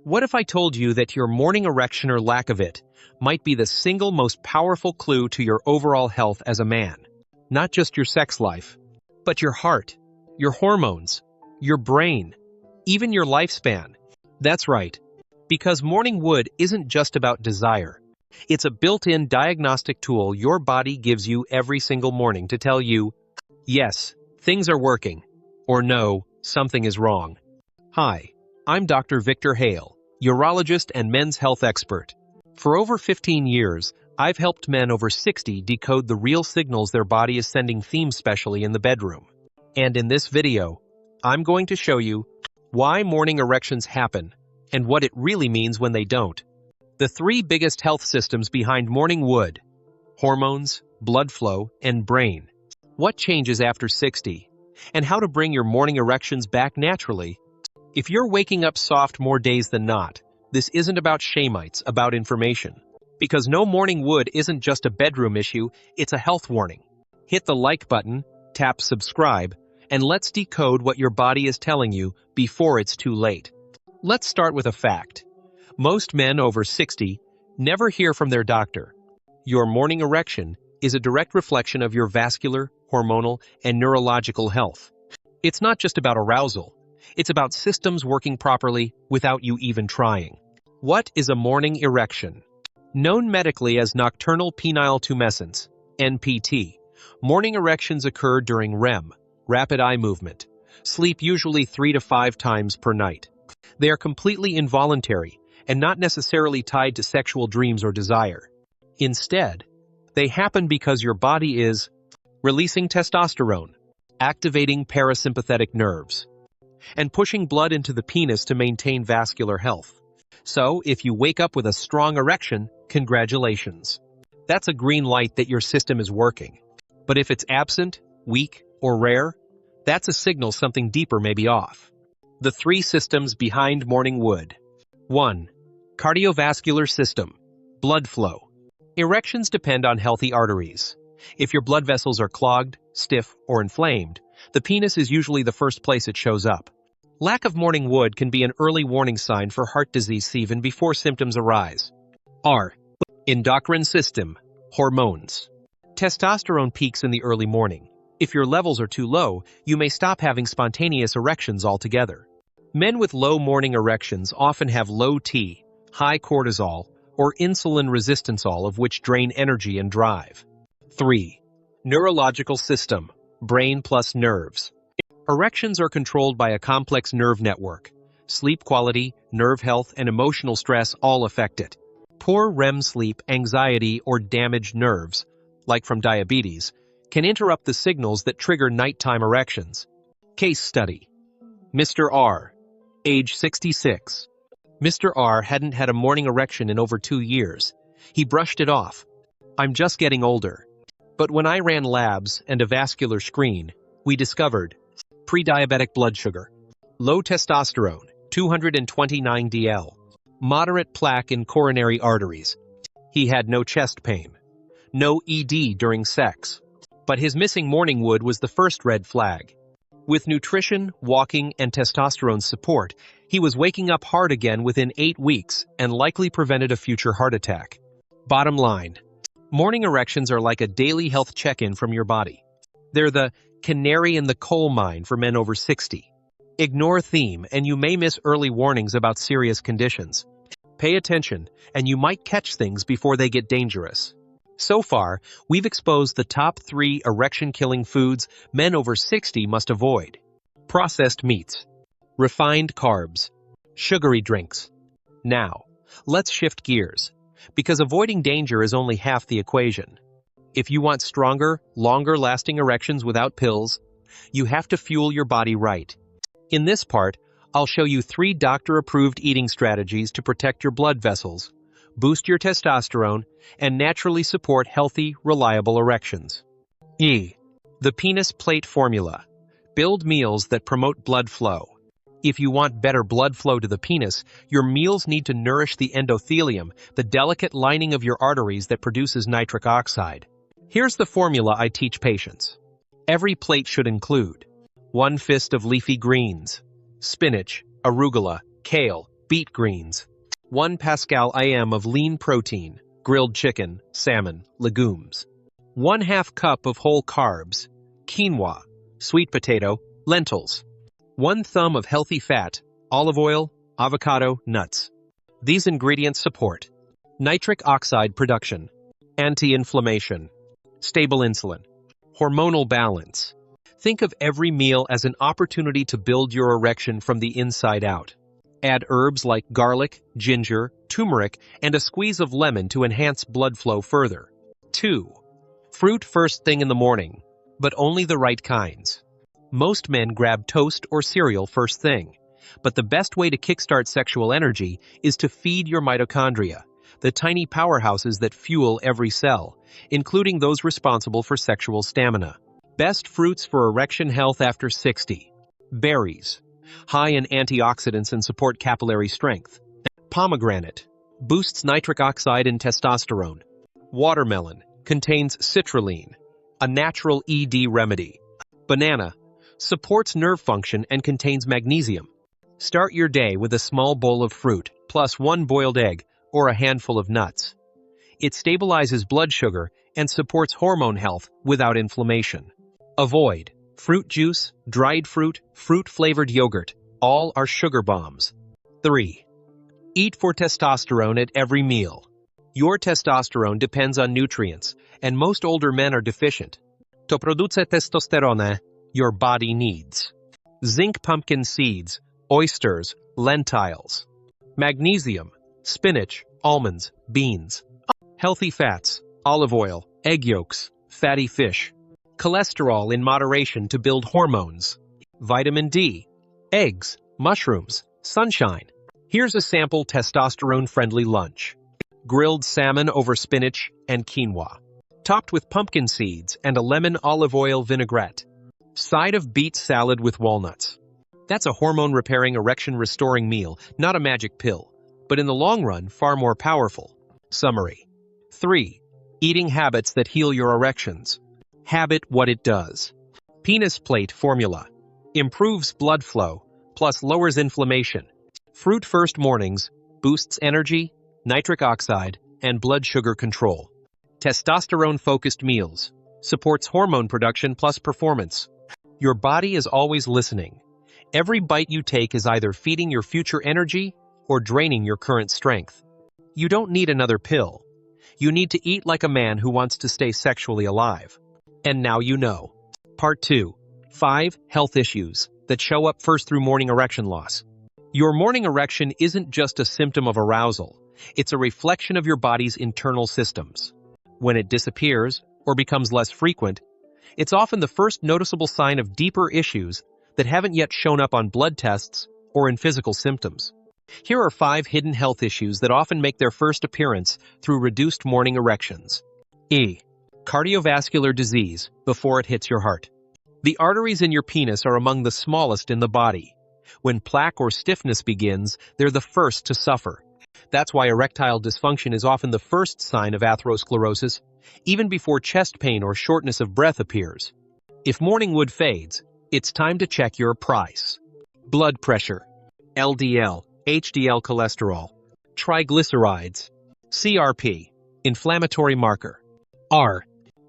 What if I told you that your morning erection or lack of it might be the single most powerful clue to your overall health as a man? Not just your sex life, but your heart, your hormones, your brain, even your lifespan. That's right, because morning wood isn't just about desire. It's a built-in diagnostic tool your body gives you every single morning to tell you, yes, things are working, or no, something is wrong. Hi, I'm Dr. Victor Hale, urologist and men's health expert. For over 15 years, I've helped men over 60 decode the real signals their body is sending theme specially in the bedroom. And in this video, I'm going to show you why morning erections happen and what it really means when they don't. The three biggest health systems behind morning wood: hormones, blood flow, and brain. What changes after 60, and how to bring your morning erections back naturally. If you're waking up soft more days than not, this isn't about shamites, about information. Because no morning wood isn't just a bedroom issue, it's a health warning. Hit the like button, tap subscribe, and let's decode what your body is telling you before it's too late. Let's start with a fact. Most men over 60 never hear from their doctor. Your morning erection is a direct reflection of your vascular, hormonal, and neurological health. It's not just about arousal. It's about systems working properly without you even trying. What is a morning erection? Known medically as nocturnal penile tumescence, NPT, morning erections occur during REM, rapid eye movement, sleep usually 3 to 5 times per night. They are completely involuntary and not necessarily tied to sexual dreams or desire. Instead, they happen because your body is releasing testosterone, activating parasympathetic nerves, and pushing blood into the penis to maintain vascular health. So, if you wake up with a strong erection, congratulations. That's a green light that your system is working. But if it's absent, weak, or rare, that's a signal something deeper may be off. The three systems behind morning wood. 1. Cardiovascular system. Blood flow. Erections depend on healthy arteries. If your blood vessels are clogged, stiff, or inflamed, the penis is usually the first place it shows up. Lack of morning wood can be an early warning sign for heart disease even before symptoms arise. R. Endocrine system. Hormones. Testosterone peaks in the early morning. If your levels are too low, you may stop having spontaneous erections altogether. Men with low morning erections often have low T, high cortisol, or insulin resistance, all of which drain energy and drive. 3. Neurological system. Brain plus nerves. Erections are controlled by a complex nerve network. Sleep quality, nerve health, and emotional stress all affect it. Poor REM sleep, anxiety, or damaged nerves, like from diabetes, can interrupt the signals that trigger nighttime erections. Case study. Mr. R, age 66. Mr. R hadn't had a morning erection in over 2 years. He brushed it off. I'm just getting older. But when I ran labs and a vascular screen, we discovered pre-diabetic blood sugar, low testosterone, 229 dl, moderate plaque in coronary arteries. He had no chest pain, no ED during sex. But his missing morning wood was the first red flag. With nutrition, walking, and testosterone support, he was waking up hard again within 8 weeks and likely prevented a future heart attack. Bottom line, morning erections are like a daily health check-in from your body. They're the canary in the coal mine for men over 60. Ignore theme and you may miss early warnings about serious conditions. Pay attention and you might catch things before they get dangerous. So far, we've exposed the top 3 erection-killing foods men over 60 must avoid. Processed meats, refined carbs, sugary drinks. Now, let's shift gears, because avoiding danger is only half the equation. If you want stronger, longer-lasting erections without pills, you have to fuel your body right. In this part, I'll show you 3 doctor-approved eating strategies to protect your blood vessels, boost your testosterone, and naturally support healthy, reliable erections. E. The penis plate formula. Build meals that promote blood flow. If you want better blood flow to the penis, your meals need to nourish the endothelium, the delicate lining of your arteries that produces nitric oxide. Here's the formula I teach patients. Every plate should include 1 fist of leafy greens, spinach, arugula, kale, Beet greens. 1 Pascal IM of lean protein, grilled chicken, salmon, legumes. 1/2 cup of whole carbs, quinoa, sweet potato, lentils. 1 thumb of healthy fat, olive oil, avocado, nuts. These ingredients support nitric oxide production, anti-inflammation, stable insulin, hormonal balance. Think of every meal as an opportunity to build your erection from the inside out. Add herbs like garlic, ginger, turmeric, and a squeeze of lemon to enhance blood flow further. 2. Fruit first thing in the morning, but only the right kinds. Most men grab toast or cereal first thing, but the best way to kickstart sexual energy is to feed your mitochondria, the tiny powerhouses that fuel every cell, including those responsible for sexual stamina. Best fruits for erection health after 60. Berries, high in antioxidants and support capillary strength. Pomegranate, boosts nitric oxide and testosterone. Watermelon, contains citrulline, a natural ED remedy. Banana, supports nerve function and contains magnesium. Start your day with a small bowl of fruit, plus 1 boiled egg, or a handful of nuts. It stabilizes blood sugar and supports hormone health without inflammation. Avoid fruit juice, dried fruit, fruit-flavored yogurt. All are sugar bombs. 3. Eat for testosterone at every meal. Your testosterone depends on nutrients, and most older men are deficient. To produce testosterone, your body needs zinc pumpkin seeds, oysters, lentils. Magnesium, spinach, almonds, beans. Healthy fats, olive oil, egg yolks, fatty fish. Cholesterol in moderation to build hormones. Vitamin D, eggs, mushrooms, sunshine. Here's a sample testosterone-friendly lunch. Grilled salmon over spinach and quinoa, topped with pumpkin seeds and a lemon olive oil vinaigrette. Side of beet salad with walnuts. That's a hormone-repairing, erection-restoring meal, not a magic pill, but in the long run, far more powerful. Summary. 3. Eating habits that heal your erections. Habit what it does. Penis plate formula. Improves blood flow, plus lowers inflammation. Fruit first mornings, boosts energy, nitric oxide, and blood sugar control. Testosterone-focused meals. Supports hormone production plus performance. Your body is always listening. Every bite you take is either feeding your future energy or draining your current strength. You don't need another pill. You need to eat like a man who wants to stay sexually alive. And now you know. Part 2. 5 health issues that show up first through morning erection loss. Your morning erection isn't just a symptom of arousal. It's a reflection of your body's internal systems. When it disappears or becomes less frequent, it's often the first noticeable sign of deeper issues that haven't yet shown up on blood tests or in physical symptoms. Here are 5 hidden health issues that often make their first appearance through reduced morning erections. Cardiovascular disease before it hits your heart. The arteries in your penis are among the smallest in the body. When plaque or stiffness begins, they're the first to suffer. That's why erectile dysfunction is often the first sign of atherosclerosis, even before chest pain or shortness of breath appears. If morning wood fades, it's time to check your price. Blood pressure, LDL, HDL cholesterol, triglycerides, CRP, inflammatory marker.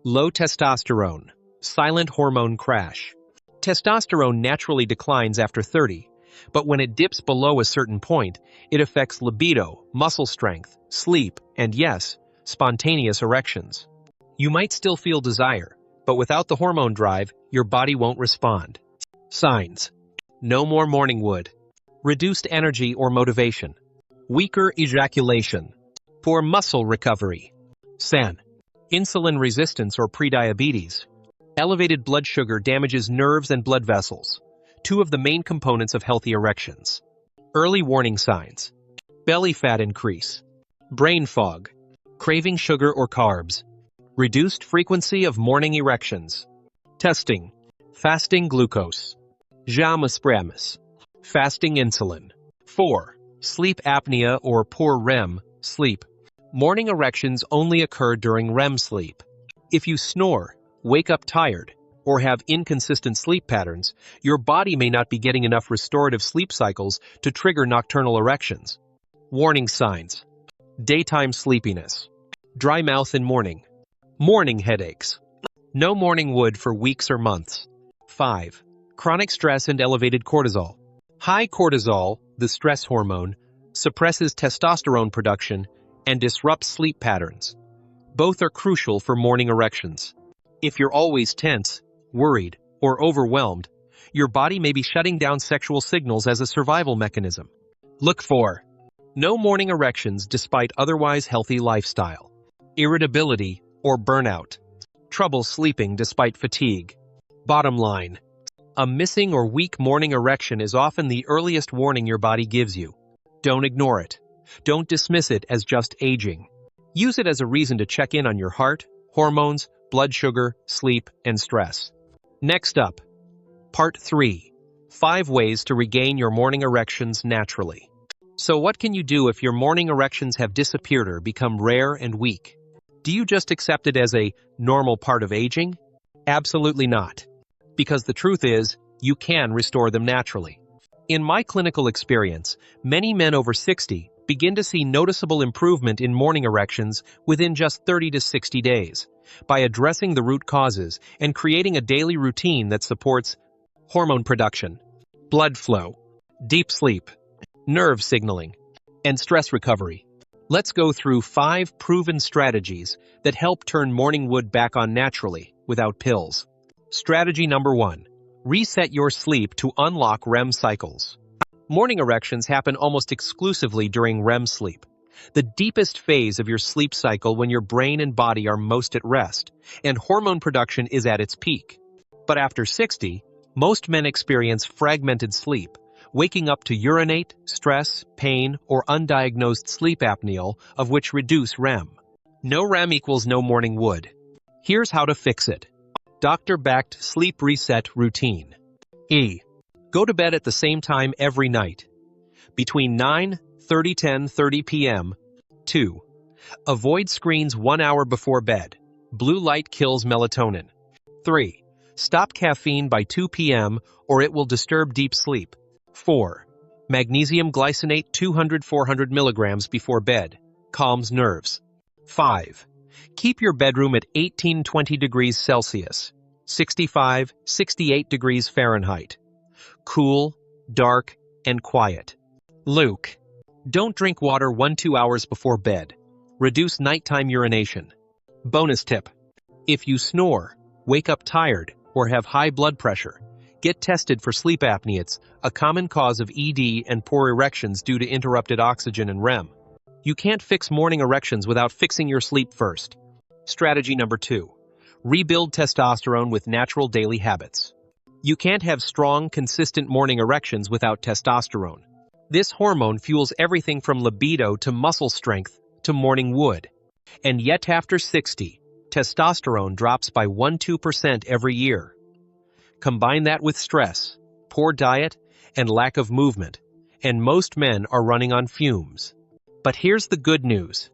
Low testosterone, silent hormone crash. Testosterone naturally declines after 30, but when it dips below a certain point, it affects libido, muscle strength, sleep, and yes, spontaneous erections. You might still feel desire, but without the hormone drive, your body won't respond. Signs. No more morning wood. Reduced energy or motivation. Weaker ejaculation. Poor muscle recovery. Insulin resistance or prediabetes. Elevated blood sugar damages nerves and blood vessels, 2 of the main components of healthy erections. Early warning signs. Belly fat increase. Brain fog. Craving sugar or carbs. Reduced frequency of morning erections. Testing. Fasting glucose. Jamas. Fasting insulin. 4. Sleep apnea or poor REM sleep. Morning erections only occur during REM sleep. If you snore, wake up tired, or have inconsistent sleep patterns, your body may not be getting enough restorative sleep cycles to trigger nocturnal erections. Warning signs: daytime sleepiness, dry mouth in morning, morning headaches, no morning wood for weeks or months. 5. Chronic stress and elevated cortisol. High cortisol, the stress hormone, suppresses testosterone production and disrupts sleep patterns. Both are crucial for morning erections. If you're always tense, worried, or overwhelmed, your body may be shutting down sexual signals as a survival mechanism. Look for no morning erections despite otherwise healthy lifestyle, irritability or burnout, trouble sleeping despite fatigue. Bottom line: a missing or weak morning erection is often the earliest warning your body gives you. Don't ignore it. Don't dismiss it as just aging. Use it as a reason to check in on your heart, hormones, blood sugar, sleep, and stress. Next up, Part 3. 5 ways to regain your morning erections naturally. So what can you do if your morning erections have disappeared or become rare and weak? Do you just accept it as a normal part of aging? Absolutely not. Because the truth is, you can restore them naturally. In my clinical experience, many men over 60 begin to see noticeable improvement in morning erections within just 30 to 60 days by addressing the root causes and creating a daily routine that supports hormone production, blood flow, deep sleep, nerve signaling, and stress recovery. Let's go through 5 proven strategies that help turn morning wood back on naturally without pills. Strategy number 1. Reset your sleep to unlock REM cycles. Morning erections happen almost exclusively during REM sleep, the deepest phase of your sleep cycle when your brain and body are most at rest, and hormone production is at its peak. But after 60, most men experience fragmented sleep, waking up to urinate, stress, pain, or undiagnosed sleep apnea, of which reduce REM. No REM equals no morning wood. Here's how to fix it. Doctor-backed sleep reset routine. Go to bed at the same time every night. Between 9:30–10:30 p.m. 2. Avoid screens 1 hour before bed. Blue light kills melatonin. 3. Stop caffeine by 2 p.m. or it will disturb deep sleep. 4. Magnesium glycinate 200–400 milligrams before bed. Calms nerves. 5. Keep your bedroom at 18–20 degrees Celsius, 65–68 degrees Fahrenheit. Cool, dark, and quiet. Luke. Don't drink water 1–2 hours before bed. Reduce nighttime urination. Bonus tip: if you snore, wake up tired, or have high blood pressure, get tested for sleep apnea, a common cause of ED and poor erections due to interrupted oxygen and REM. You can't fix morning erections without fixing your sleep first. Strategy number 2. Rebuild testosterone with natural daily habits. You can't have strong, consistent morning erections without testosterone. This hormone fuels everything from libido to muscle strength to morning wood. And yet after 60, testosterone drops by 1–2% every year. Combine that with stress, poor diet, and lack of movement, and most men are running on fumes. But here's the good news.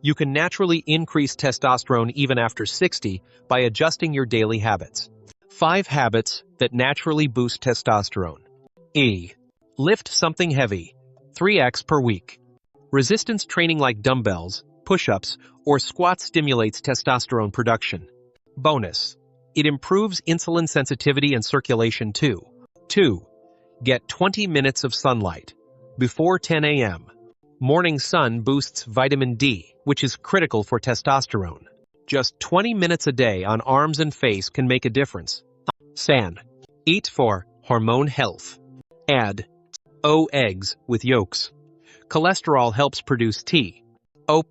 You can naturally increase testosterone even after 60 by adjusting your daily habits. 5 habits that naturally boost testosterone. Lift something heavy, 3x per week. Resistance training like dumbbells, push-ups, or squats stimulates testosterone production. Bonus: it improves insulin sensitivity and circulation too. 2. Get 20 minutes of sunlight before 10 a.m. Morning sun boosts vitamin D, which is critical for testosterone. Just 20 minutes a day on arms and face can make a difference. Eat for hormone health. Add eggs with yolks. Cholesterol helps produce T.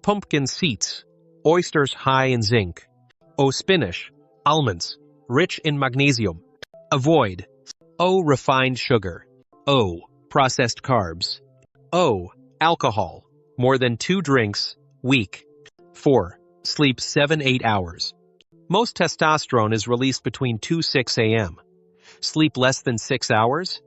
Pumpkin seeds, oysters high in zinc. Spinach, almonds, rich in magnesium. Avoid refined sugar. Processed carbs. Alcohol, more than 2 drinks, week. 4. Sleep 7–8 hours. Most testosterone is released between 2–6 a.m. Sleep less than 6 hours?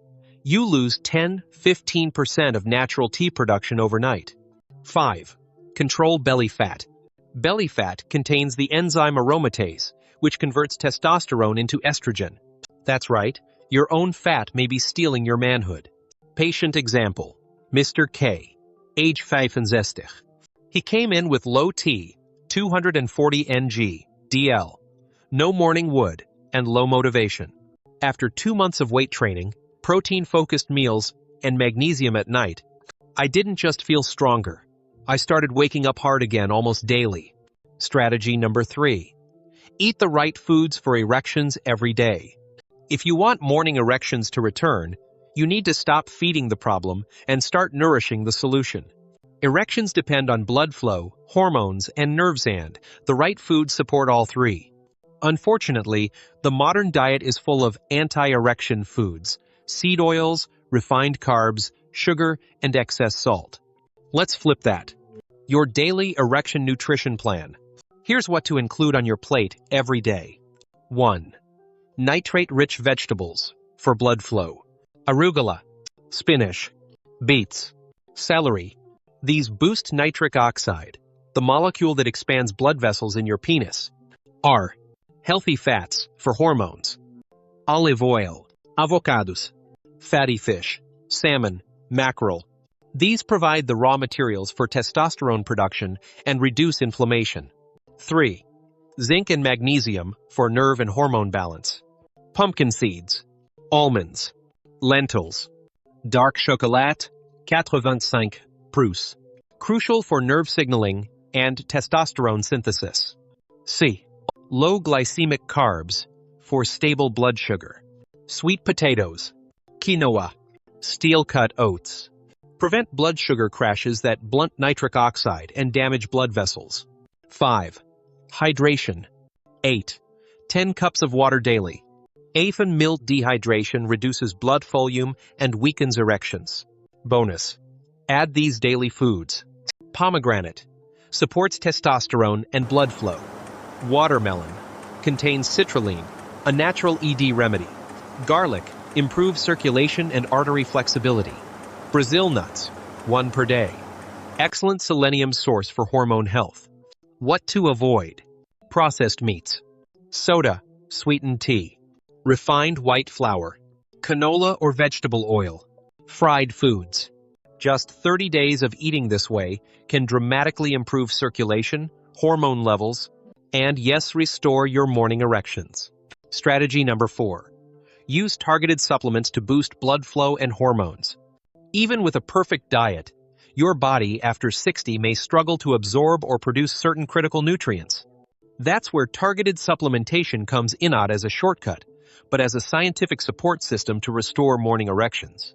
You lose 10–15% of natural T production overnight. 5. Control belly fat. Belly fat contains the enzyme aromatase, which converts testosterone into estrogen. That's right, your own fat may be stealing your manhood. Patient example, Mr. K, age 65. He came in with low T, 240 ng, DL, no morning wood, and low motivation. After 2 months of weight training, protein-focused meals, and magnesium at night, I didn't just feel stronger. I started waking up hard again almost daily. Strategy number 3. Eat the right foods for erections every day. If you want morning erections to return, you need to stop feeding the problem and start nourishing the solution. Erections depend on blood flow, hormones, and nerves, and the right foods support all three. Unfortunately, the modern diet is full of anti-erection foods, seed oils, refined carbs, sugar, and excess salt. Let's flip that. Your daily erection nutrition plan. Here's what to include on your plate every day. 1. Nitrate-rich vegetables for blood flow. Arugula, spinach, beets, celery. These boost nitric oxide, the molecule that expands blood vessels in your penis. R. Healthy fats for hormones. Olive oil, avocados, fatty fish, salmon, mackerel. These provide the raw materials for testosterone production and reduce inflammation. 3. Zinc and magnesium for nerve and hormone balance. Pumpkin seeds, almonds, lentils, dark chocolate, 85 Prus. Crucial for nerve signaling and testosterone synthesis. C. Low glycemic carbs for stable blood sugar. Sweet potatoes, quinoa, steel-cut oats. Prevent blood sugar crashes that blunt nitric oxide and damage blood vessels. 5. Hydration. 8. 10 cups of water daily. Aphan milt dehydration reduces blood volume and weakens erections. Bonus. Add these daily foods. Pomegranate. Supports testosterone and blood flow. Watermelon. Contains citrulline, a natural ED remedy. Garlic. Improves circulation and artery flexibility. Brazil nuts. 1 per day. Excellent selenium source for hormone health. What to avoid? Processed meats. Soda. Sweetened tea. Refined white flour. Canola or vegetable oil. Fried foods. Just 30 days of eating this way can dramatically improve circulation, hormone levels, and yes, restore your morning erections. Strategy number 4. Use targeted supplements to boost blood flow and hormones. Even with a perfect diet, your body after 60 may struggle to absorb or produce certain critical nutrients. That's where targeted supplementation comes in not as a shortcut, but as a scientific support system to restore morning erections.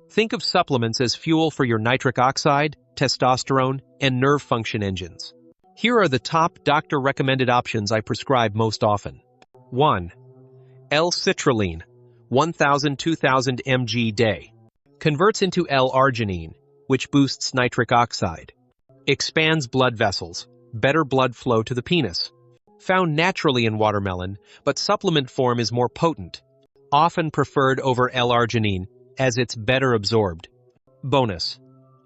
Think of supplements as fuel for your nitric oxide, testosterone, and nerve function engines. Here are the top doctor-recommended options I prescribe most often. 1. L-citrulline, 1,000–2,000 mg day. Converts into L-arginine, which boosts nitric oxide. Expands blood vessels, better blood flow to the penis. Found naturally in watermelon, but supplement form is more potent. Often preferred over L-arginine, as it's better absorbed. Bonus.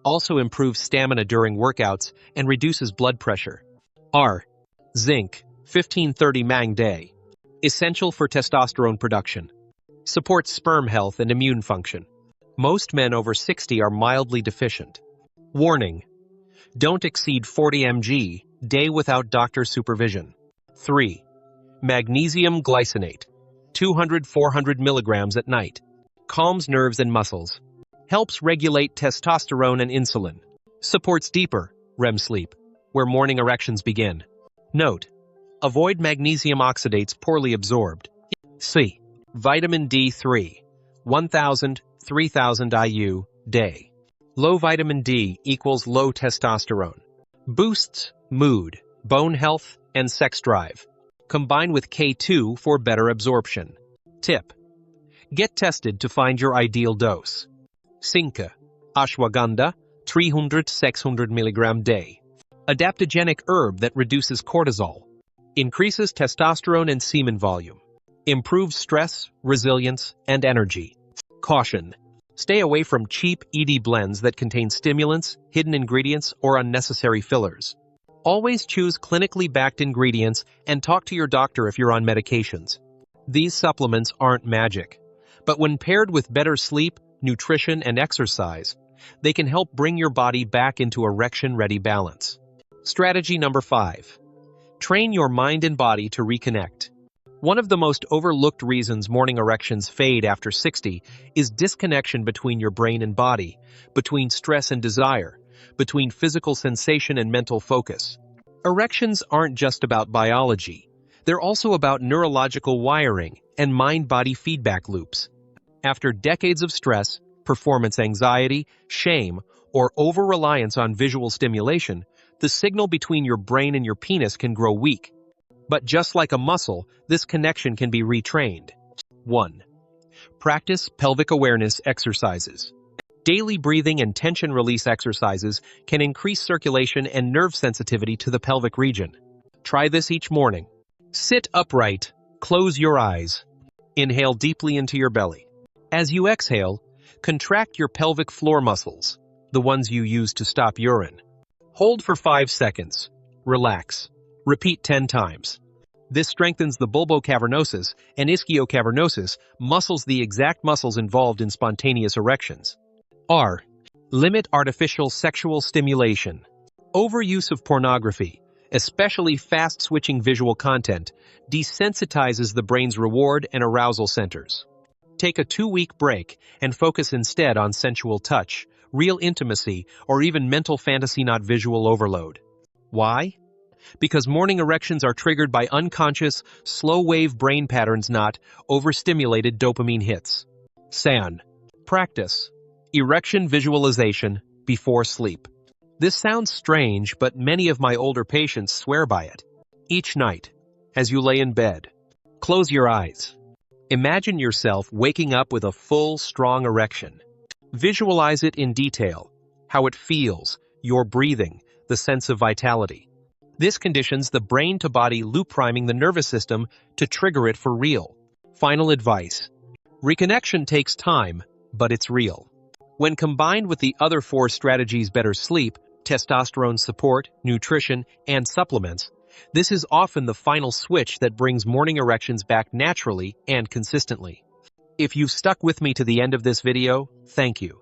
Also improves stamina during workouts and reduces blood pressure. R. Zinc, 15–30 mang day. Essential for testosterone production. Supports sperm health and immune function. Most men over 60 are mildly deficient. Warning. Don't exceed 40 mg day without doctor supervision. 3. Magnesium glycinate, 200–400 milligrams at night. Calms nerves and muscles. Helps regulate testosterone and insulin. Supports deeper REM sleep, where morning erections begin. Note: avoid magnesium oxalates poorly absorbed. C. Vitamin D3, 1,000–3,000 IU day. Low vitamin D equals low testosterone. Boosts mood, bone health, and sex drive. Combine with K2 for better absorption. Tip: get tested to find your ideal dose. 5. Ashwagandha, 300–600 mg day. Adaptogenic herb that reduces cortisol. Increases testosterone and semen volume. Improves stress, resilience, and energy. Caution: stay away from cheap ED blends that contain stimulants, hidden ingredients, or unnecessary fillers. Always choose clinically backed ingredients and talk to your doctor if you're on medications. These supplements aren't magic, but when paired with better sleep, nutrition, and exercise, they can help bring your body back into erection-ready balance. Strategy number 5. Train your mind and body to reconnect. One of the most overlooked reasons morning erections fade after 60 is disconnection between your brain and body, between stress and desire, between physical sensation and mental focus. Erections aren't just about biology. They're also about neurological wiring and mind-body feedback loops. After decades of stress, performance anxiety, shame, or over-reliance on visual stimulation, the signal between your brain and your penis can grow weak. But just like a muscle, this connection can be retrained. 1. Practice pelvic awareness exercises. Daily breathing and tension release exercises can increase circulation and nerve sensitivity to the pelvic region. Try this each morning. Sit upright, close your eyes. Inhale deeply into your belly. As you exhale, contract your pelvic floor muscles, the ones you use to stop urine. Hold for 5 seconds. Relax. Repeat 10 times. This strengthens the bulbocavernosus and ischiocavernosus muscles, the exact muscles involved in spontaneous erections. R. Limit artificial sexual stimulation. Overuse of pornography, especially fast-switching visual content, desensitizes the brain's reward and arousal centers. Take a 2-week break and focus instead on sensual touch, real intimacy, or even mental fantasy, not visual overload. Why? Because morning erections are triggered by unconscious, slow-wave brain patterns, not overstimulated dopamine hits. SAN. Practice erection visualization before sleep. This sounds strange, but many of my older patients swear by it. Each night, as you lay in bed, close your eyes. Imagine yourself waking up with a full, strong erection. Visualize it in detail, how it feels, your breathing, the sense of vitality. This conditions the brain-to-body loop, priming the nervous system to trigger it for real. Final advice. Reconnection takes time, but it's real. When combined with the other 4 strategies: better sleep, testosterone support, nutrition, and supplements, this is often the final switch that brings morning erections back naturally and consistently. If you've stuck with me to the end of this video, thank you.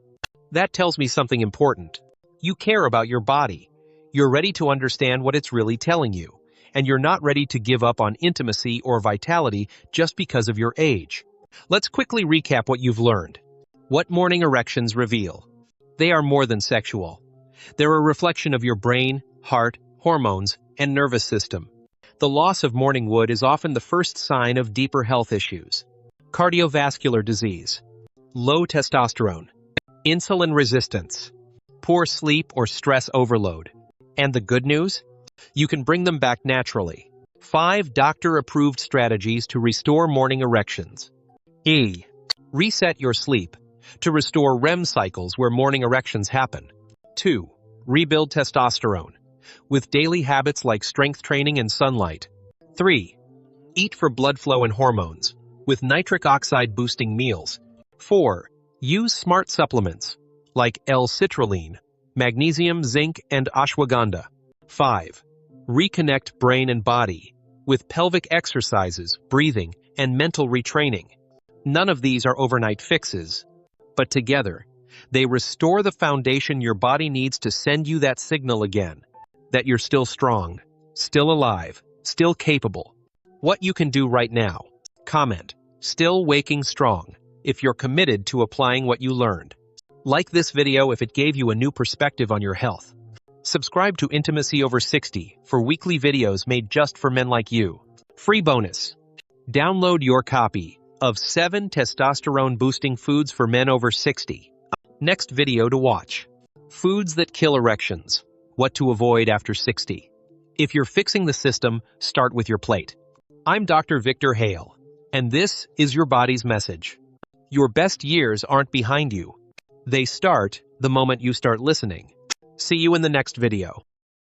That tells me something important. You care about your body. You're ready to understand what it's really telling you, and you're not ready to give up on intimacy or vitality just because of your age. Let's quickly recap what you've learned. What morning erections reveal. They are more than sexual. They're a reflection of your brain, heart, hormones, and nervous system. The loss of morning wood is often the first sign of deeper health issues. Cardiovascular disease, low testosterone, insulin resistance, poor sleep or stress overload. And the good news? You can bring them back naturally. 5 doctor-approved strategies to restore morning erections. E. Reset your sleep to restore REM cycles where morning erections happen. 2. Rebuild testosterone with daily habits like strength training and sunlight. 3. Eat for blood flow and hormones with nitric oxide-boosting meals. 4. Use smart supplements like L-citrulline, magnesium, zinc, and ashwagandha. 5. Reconnect brain and body with pelvic exercises, breathing, and mental retraining. None of these are overnight fixes, but together, they restore the foundation your body needs to send you that signal again, that you're still strong, still alive, still capable. What you can do right now. Comment, "Still waking strong," if you're committed to applying what you learned. Like this video if it gave you a new perspective on your health. Subscribe to Intimacy Over 60 for weekly videos made just for men like you. Free bonus. Download your copy of 7 testosterone-boosting foods for men over 60. Next video to watch. Foods that kill erections. What to avoid after 60. If you're fixing the system, start with your plate. I'm Dr. Victor Hale, and this is your body's message. Your best years aren't behind you. They start the moment you start listening. See you in the next video.